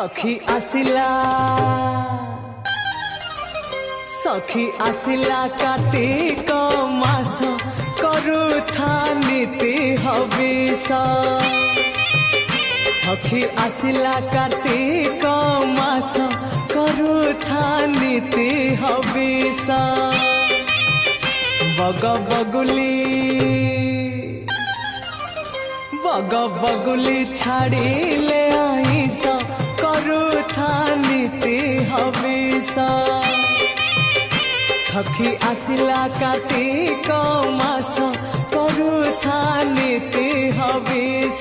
सखी आसिला कार्तिक मास करुथा नीति हविष सखी आसिला कार्तिक मास करुथा नीति हविष बग बगुली छाड़िले आईस करुथा नीति हविष सखी आसिला कार्तिक मास करुथा नीति हविष।